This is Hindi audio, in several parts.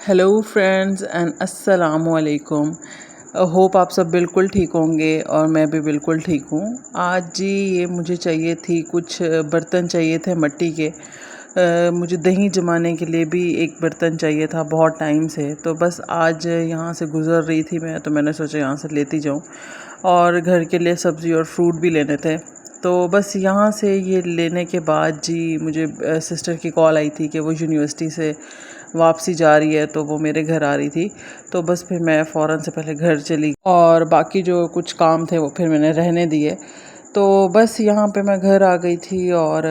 हेलो फ्रेंड्स एंड अस्सलाम वालेकुम। होप आप सब बिल्कुल ठीक होंगे और मैं भी बिल्कुल ठीक हूँ। आज जी ये मुझे चाहिए थी कुछ बर्तन चाहिए थे मिट्टी के। मुझे दही जमाने के लिए भी एक बर्तन चाहिए था बहुत टाइम से, तो बस आज यहाँ से गुज़र रही थी मैं, तो मैंने सोचा यहाँ से लेती जाऊँ। और घर के लिए सब्ज़ी और फ्रूट भी लेने थे, तो बस यहाँ से ये लेने के बाद जी मुझे सिस्टर की कॉल आई थी कि वो यूनिवर्सिटी से वापसी जा रही है, तो वो मेरे घर आ रही थी। तो बस फिर मैं फ़ौरन से पहले घर चली और बाकी जो कुछ काम थे वो फिर मैंने रहने दिए। तो बस यहाँ पे मैं घर आ गई थी और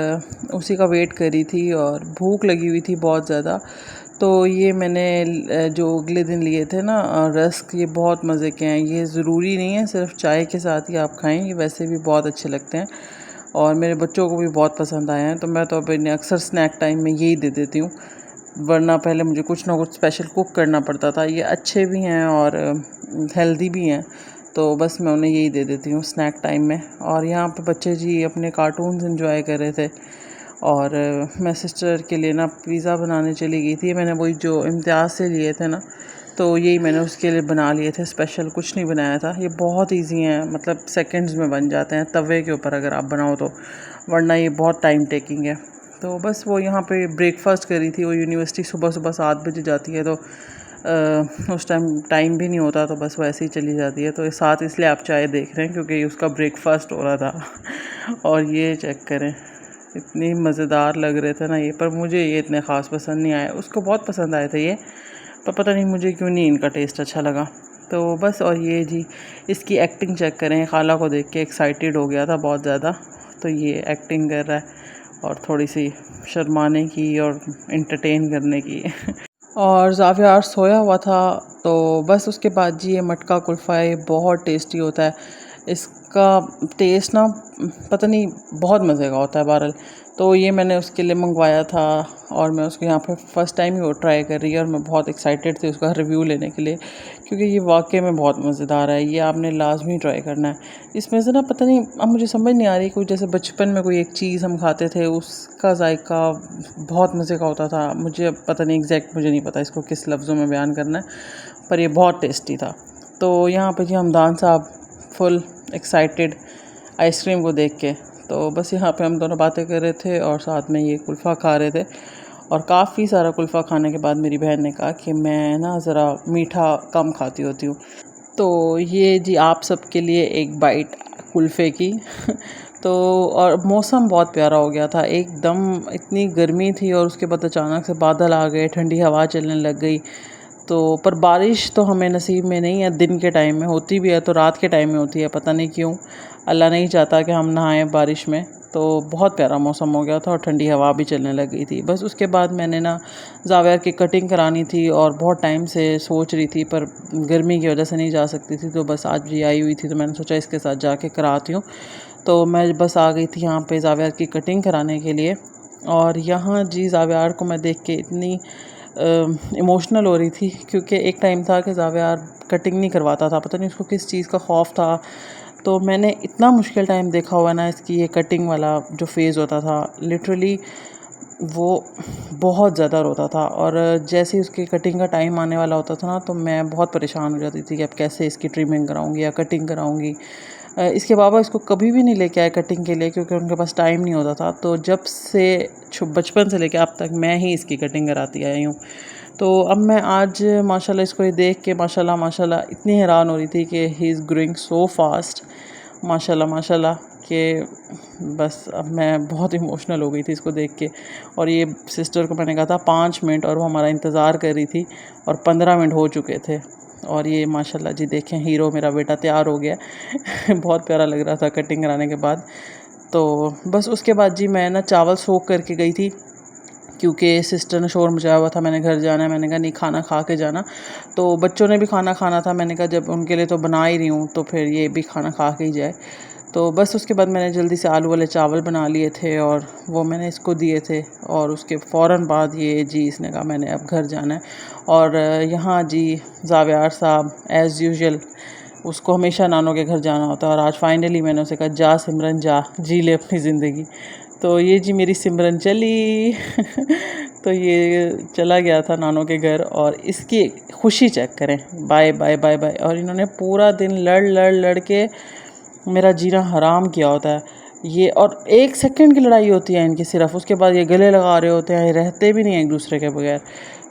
उसी का वेट कर रही थी और भूख लगी हुई थी बहुत ज़्यादा। तो ये मैंने जो अगले दिन लिए थे ना रस्क, ये बहुत मज़े के हैं। ये ज़रूरी नहीं है सिर्फ चाय के साथ ही आप खाएं, ये वैसे भी बहुत अच्छे लगते हैं और मेरे बच्चों को भी बहुत पसंद आए हैं। तो मैं तो अब इन्हें अक्सर स्नैक टाइम में यही दे देती हूँ, वरना पहले मुझे कुछ ना कुछ स्पेशल कुक करना पड़ता था। ये अच्छे भी हैं और हेल्दी भी हैं, तो बस मैं उन्हें यही दे देती हूँ स्नैक टाइम में। और यहाँ पे बच्चे जी अपने कार्टून्स एंजॉय कर रहे थे और मैं सिस्टर के लिए ना पिज़्ज़ा बनाने चली गई थी। मैंने वही जो इम्तियाज़ से लिए थे ना, तो यही मैंने उसके लिए बना लिए थे, स्पेशल कुछ नहीं बनाया था। ये बहुत इजी हैं, मतलब सेकंड्स में बन जाते हैं तवे के ऊपर अगर आप बनाओ तो, वरना ये बहुत टाइम टेकिंग है। तो बस वो यहाँ पे ब्रेकफास्ट करी थी। वो यूनिवर्सिटी सुबह सुबह 7 बजे जाती है, तो उस टाइम टाइम भी नहीं होता, तो बस वो ऐसे ही चली जाती है। तो ये साथ इसलिए आप चाय देख रहे हैं क्योंकि उसका ब्रेकफास्ट हो रहा था। और ये चेक करें, इतनी मज़ेदार लग रहे थे ना ये, पर मुझे ये इतने ख़ास पसंद नहीं आए। उसको बहुत पसंद आए थे ये, पर पता नहीं मुझे क्यों नहीं इनका टेस्ट अच्छा लगा। तो बस, और ये जी इसकी एक्टिंग चेक करें, खाला को देख के एक्साइटेड हो गया था बहुत ज़्यादा। तो ये एक्टिंग कर रहा है और थोड़ी सी शर्माने की और एंटरटेन करने की। और ज़ावियार सोया हुआ था। तो बस उसके बाद जी ये मटका कुल्फ़ा ये बहुत टेस्टी होता है। इसका टेस्ट ना पता नहीं बहुत मज़े का होता है बहरहाल। तो ये मैंने उसके लिए मंगवाया था और मैं उसको यहाँ पे फ़र्स्ट टाइम ही वो ट्राई कर रही है और मैं बहुत एक्साइटेड थी उसका रिव्यू लेने के लिए, क्योंकि ये वाकई में बहुत मज़ेदार है। ये आपने लाजमी ट्राई करना है। इसमें से ना पता नहीं, अब मुझे समझ नहीं आ रही, कोई जैसे बचपन में कोई एक चीज़ हम खाते थे उसका जायका बहुत मज़े का होता था। मुझे अब पता नहीं एग्जैक्ट, मुझे नहीं पता इसको किस लफ्ज़ों में बयान करना है, पर ये बहुत टेस्टी था। तो यहाँ पे जी हमदान साहब फुल एक्साइटेड आइसक्रीम को देख के। तो बस यहाँ पे हम दोनों बातें कर रहे थे और साथ में ये कुल्फ़ा खा रहे थे। और काफ़ी सारा कुल्फ़ा खाने के बाद मेरी बहन ने कहा कि मैं ना ज़रा मीठा कम खाती होती हूँ। तो ये जी आप सबके लिए एक बाइट कुल्फ़े की। तो और मौसम बहुत प्यारा हो गया था एकदम। इतनी गर्मी थी और उसके बाद अचानक से बादल आ गए, ठंडी हवा चलने लग गई। तो पर बारिश तो हमें नसीब में नहीं है, दिन के टाइम में होती भी है तो रात के टाइम में होती है, पता नहीं क्यों। अल्लाह नहीं चाहता कि हम नहाएं बारिश में। तो बहुत प्यारा मौसम हो गया था और ठंडी हवा भी चलने लग गई थी। बस उसके बाद मैंने ना ज़ावियार की कटिंग करानी थी और बहुत टाइम से सोच रही थी, पर गर्मी की वजह से नहीं जा सकती थी। तो बस आज भी आई हुई थी, तो मैंने सोचा इसके साथ जाके कराती हूँ। तो मैं बस आ गई थी यहाँ पे ज़ावियार की कटिंग कराने के लिए। और यहाँ जी ज़ावियार को मैं देख के इतनी इमोशनल हो रही थी, क्योंकि एक टाइम था कि ज़ावियार कटिंग नहीं करवाता था, पता नहीं उसको किस चीज़ का खौफ था। तो मैंने इतना मुश्किल टाइम देखा हुआ ना इसकी ये कटिंग वाला जो फेज़ होता था, लिटरली वो बहुत ज़्यादा रोता था। और जैसे ही उसकी कटिंग का टाइम आने वाला होता था ना, तो मैं बहुत परेशान हो जाती थी कि अब कैसे इसकी ट्रिमिंग कराऊंगी या कटिंग कराऊंगी। इसके बाबा इसको कभी भी नहीं लेके आए कटिंग के लिए, क्योंकि उनके पास टाइम नहीं होता था। तो जब से बचपन से लेके अब तक मैं ही इसकी कटिंग कराती आई हूँ। तो अब मैं आज माशाल्लाह इसको ये देख के माशाल्लाह माशाल्लाह इतनी हैरान हो रही थी कि he is growing so fast, माशाल्लाह माशाल्लाह, कि बस अब मैं बहुत इमोशनल हो गई थी इसको देख के। और ये सिस्टर को मैंने कहा था 5 मिनट और वो हमारा इंतज़ार कर रही थी और 15 मिनट हो चुके थे। और ये माशाल्लाह जी देखें, हीरो मेरा बेटा तैयार हो गया। बहुत प्यारा लग रहा था कटिंग कराने के बाद। तो बस उसके बाद जी मैं ना चावल सोख करके गई थी, क्योंकि सिस्टर ने शोर मचाया हुआ था मैंने घर जाना है। मैंने कहा नहीं, खाना खा के जाना। तो बच्चों ने भी खाना खाना था, मैंने कहा जब उनके लिए तो बना ही रही हूँ तो फिर ये भी खाना खा के ही जाए। तो बस उसके बाद मैंने जल्दी से आलू वाले चावल बना लिए थे और वो मैंने इसको दिए थे। और उसके फ़ौरन बाद ये जी इसने कहा मैंने अब घर जाना है। और यहाँ जी ज़ावियार साहब एज़ यूजुअल, उसको हमेशा नानों के घर जाना होता है और आज फाइनली मैंने उसे कहा जा सिमरन जा, जी ले अपनी ज़िंदगी। तो ये जी मेरी सिमरन चली तो ये चला गया था नानों के घर, और इसकी खुशी चेक करें, बाय बाय बाय बाय। और इन्होंने पूरा दिन लड़ लड़ लड़ के मेरा जीना हराम किया होता है ये, और 1 सेकंड की लड़ाई होती है इनकी सिर्फ, उसके बाद ये गले लगा रहे होते हैं, रहते भी नहीं हैं एक दूसरे के बगैर।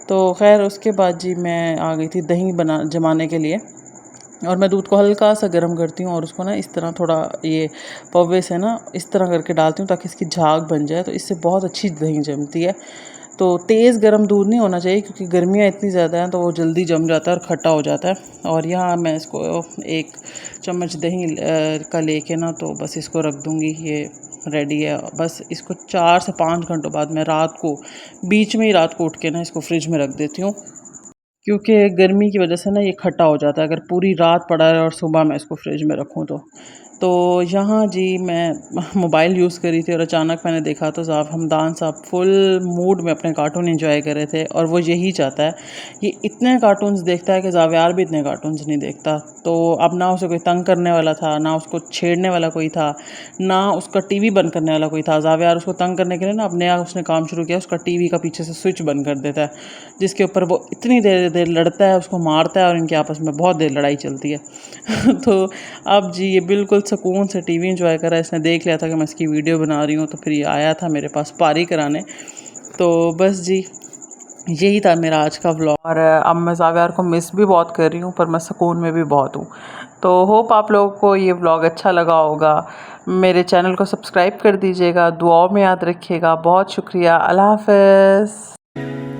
तो खैर उसके बाद जी मैं आ गई थी दही जमाने के लिए, और मैं दूध को हल्का सा गर्म करती हूँ और उसको ना इस तरह थोड़ा ये पौवे से ना इस तरह करके डालती हूँ ताकि इसकी झाग बन जाए, तो इससे बहुत अच्छी दही जमती है। तो तेज़ गर्म दूध नहीं होना चाहिए क्योंकि गर्मियाँ इतनी ज़्यादा हैं तो वो जल्दी जम जाता है और खट्टा हो जाता है। और यहाँ मैं इसको 1 चम्मच दही का लेके ना तो बस इसको रख दूँगी, ये रेडी है। बस इसको 4 से 5 घंटों बाद मैं रात को बीच में ही रात को उठ के ना इसको फ्रिज में रख देती हूँ, क्योंकि गर्मी की वजह से ना ये खट्टा हो जाता है अगर पूरी रात पड़ा है और सुबह मैं इसको फ्रिज में रखूँ तो। यहाँ जी मैं मोबाइल यूज़ कर रही थी और अचानक मैंने देखा तो साहब हमदान साहब फुल मूड में अपने कार्टून एंजॉय कर रहे थे, और वो यही चाहता है, ये इतने कार्टून्स देखता है कि ज़ावियार भी इतने कार्टून्स नहीं देखता। तो अब ना उसे कोई तंग करने वाला था, ना उसको छेड़ने वाला कोई था, ना उसका टीवी बंद करने वाला कोई था। ज़ावियार उसको तंग करने के लिए ना अपने आप उसने काम शुरू किया, उसका टीवी का पीछे से स्विच बंद कर देता है, जिसके ऊपर वो इतनी देर देर लड़ता है, उसको मारता है और इनके आपस में बहुत देर लड़ाई चलती है तो अब जी ये बिल्कुल सुकून से टीवी एंजॉय कर रहा है। इसने देख लिया था कि मैं इसकी वीडियो बना रही हूँ, तो फिर ये आया था मेरे पास पारी कराने। तो बस जी यही था मेरा आज का व्लॉग, और अब मैं ज़ावियार को मिस भी बहुत कर रही हूँ पर मैं सुकून में भी बहुत हूँ। तो होप आप लोगों को ये व्लॉग अच्छा लगा होगा। मेरे चैनल को सब्सक्राइब कर दीजिएगा, दुआओं में याद रखिएगा। बहुत शुक्रिया, अल्लाह हाफ़िज़।